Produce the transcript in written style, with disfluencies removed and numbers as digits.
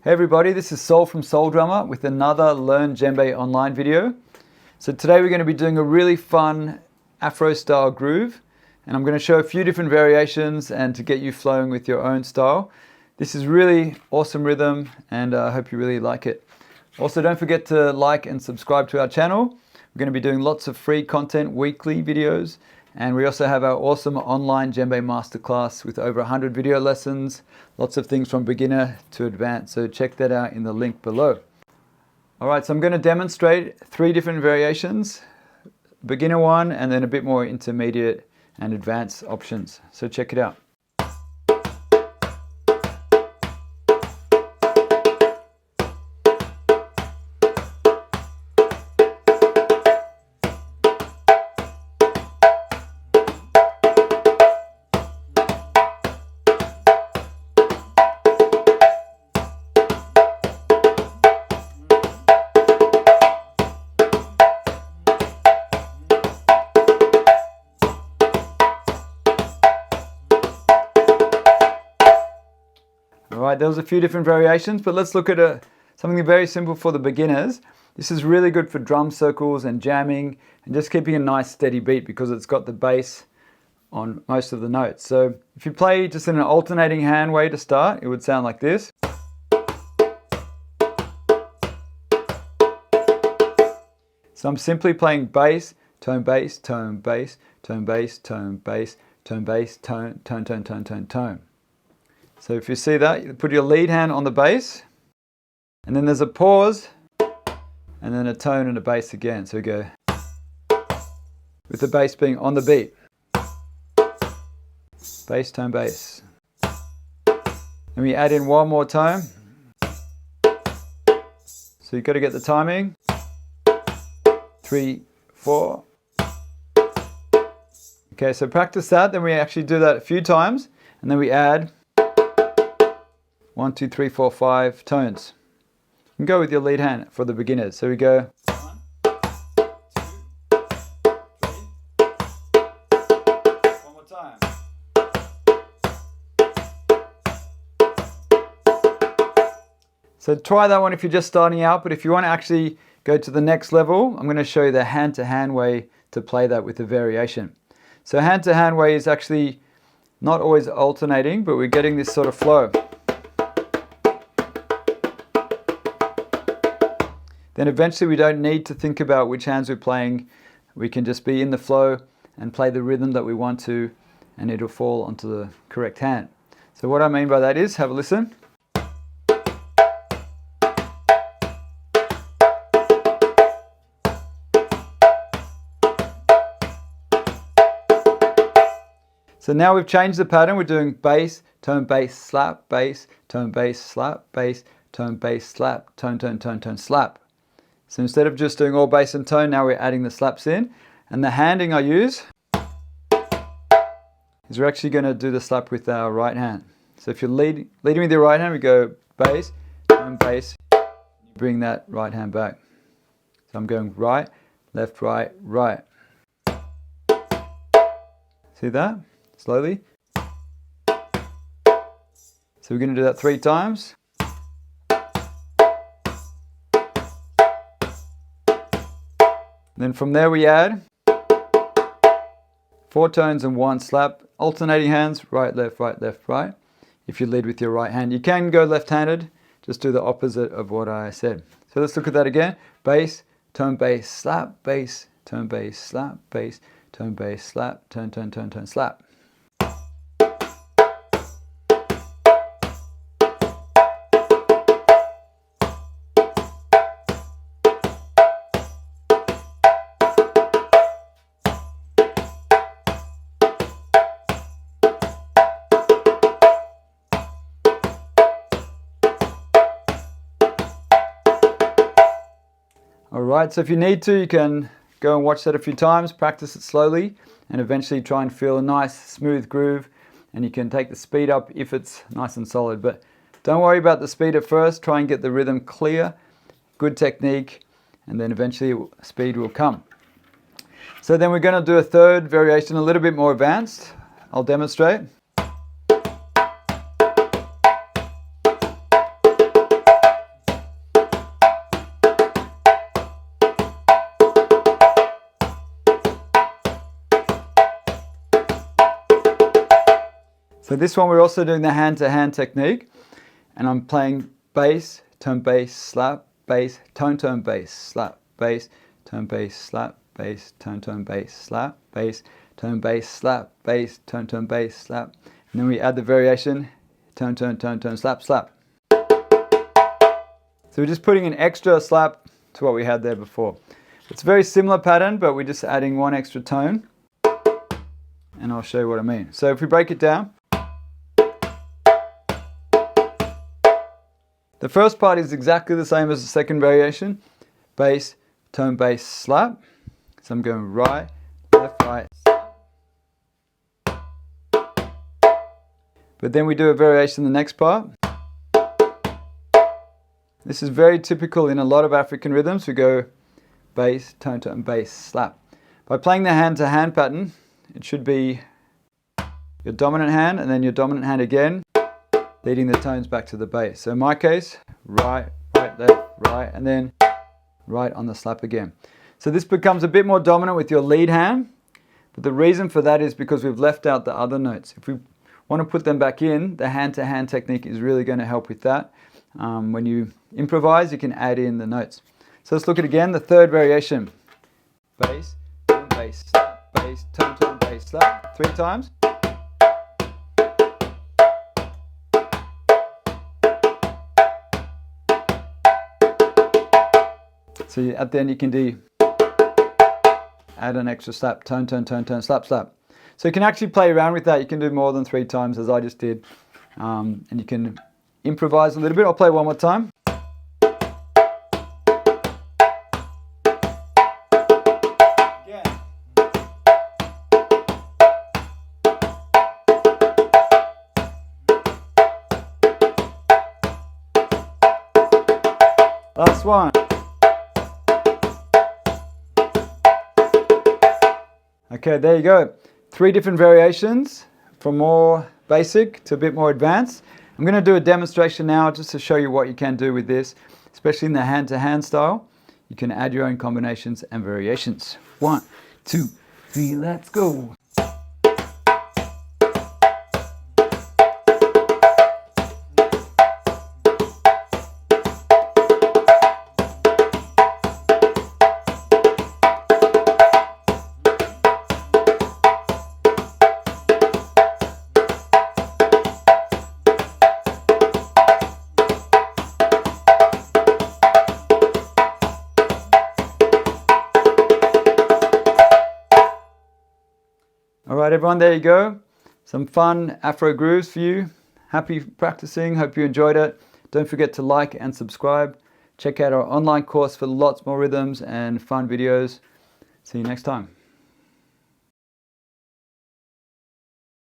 Hey everybody, this is Sol from Soul Drummer with another Learn Djembe online video. So today we're going to be doing a really fun Afro style groove, and I'm going to show a few different variations and to get you flowing with your own style. This is really awesome rhythm and I hope you really like it. Also, don't forget to like and subscribe to our channel. We're going to be doing lots of free content, weekly videos, and we also have our awesome online Djembe masterclass with over 100 video lessons, lots of things from beginner to advanced. So check that out in the link below. All right, so I'm going to demonstrate 3 different variations, beginner one, and then a bit more intermediate and advanced options. So check it out. Alright, there was a few different variations, but let's look at something very simple for the beginners. This is really good for drum circles and jamming and just keeping a nice steady beat because it's got the bass on most of the notes. So if you play just in an alternating hand way to start, it would sound like this. So I'm simply playing bass, tone, bass, tone, bass, tone, bass, tone, bass, tone, bass, tone, tone, tone, tone, tone, tone. So if you see that, you put your lead hand on the bass, and then there's a pause, and then a tone and a bass again. So we go, with the bass being on the beat. Bass, tone, bass. And we add in one more tone. So you've got to get the timing. 3, 4. Okay, so practice that, then we actually do that a few times, and then we add 1, 2, 3, 4, 5 tones. You can go with your lead hand for the beginners. So we go 1, 2, 3. One more time. So try that one if you're just starting out, but if you want to actually go to the next level, I'm going to show you the hand-to-hand way to play that with a variation. So hand-to-hand way is actually not always alternating, but we're getting this sort of flow. Then eventually we don't need to think about which hands we're playing. We can just be in the flow and play the rhythm that we want to, and it'll fall onto the correct hand. So what I mean by that is, have a listen. So now we've changed the pattern. We're doing bass, tone, bass, slap, bass, tone, bass, slap, bass, tone, bass, slap, tone, tone, tone, tone, slap. So instead of just doing all bass and tone, now we're adding the slaps in. And the handing I use is we're actually going to do the slap with our right hand. So if you're leading with your right hand, we go bass, tone, bass. You bring that right hand back. So I'm going right, left, right, right. See that? Slowly. So we're going to do that 3 times. Then from there we add 4 tones and 1 slap, alternating hands, right, left, right, left, right. If you lead with your right hand, you can go left-handed, just do the opposite of what I said. So let's look at that again. Bass, tone, bass, slap, bass, tone, bass, slap, bass, tone, bass, slap, tone, tone, tone, tone, slap. Alright, so if you need to, you can go and watch that a few times, practice it slowly, and eventually try and feel a nice smooth groove, and you can take the speed up if it's nice and solid. But don't worry about the speed at first, try and get the rhythm clear, good technique, and then eventually speed will come. So then we're going to do a third variation, a little bit more advanced. I'll demonstrate. So this one we're also doing the hand-to-hand technique, and I'm playing bass, tone, bass, slap, bass, tone, tone, bass, slap, bass, tone, bass, slap, bass, tone, tone, bass, slap, bass, tone, bass, slap, bass, tone, tone, bass, slap. And then we add the variation, tone, tone, tone, tone, slap, slap. So we're just putting an extra slap to what we had there before. It's a very similar pattern, but we're just adding one extra tone. And I'll show you what I mean. So if we break it down, the first part is exactly the same as the second variation. Bass, tone, bass, slap. So I'm going right, left, right, slap. But then we do a variation in the next part. This is very typical in a lot of African rhythms. We go bass, tone, tone, bass, slap. By playing the hand-to-hand pattern, it should be your dominant hand and then your dominant hand again, leading the tones back to the bass. So in my case, right, right, left, right, and then right on the slap again. So this becomes a bit more dominant with your lead hand, but the reason for that is because we've left out the other notes. If we want to put them back in, the hand-to-hand technique is really going to help with that. When you improvise, you can add in the notes. So let's look at it again, the third variation. Bass, tone, bass, slap, bass, tone, tone, bass, slap. 3 times. So at the end you can add an extra slap, tone, tone, tone, tone, slap, slap. So you can actually play around with that. You can do more than 3 times as I just did. And you can improvise a little bit. I'll play one more time. Again. Last one. Okay, there you go. 3 different variations from more basic to a bit more advanced. I'm going to do a demonstration now just to show you what you can do with this, especially in the hand-to-hand style. You can add your own combinations and variations. 1, 2, 3, let's go. Alright everyone, there you go. Some fun Afro grooves for you. Happy practicing, hope you enjoyed it. Don't forget to like and subscribe. Check out our online course for lots more rhythms and fun videos. See you next time.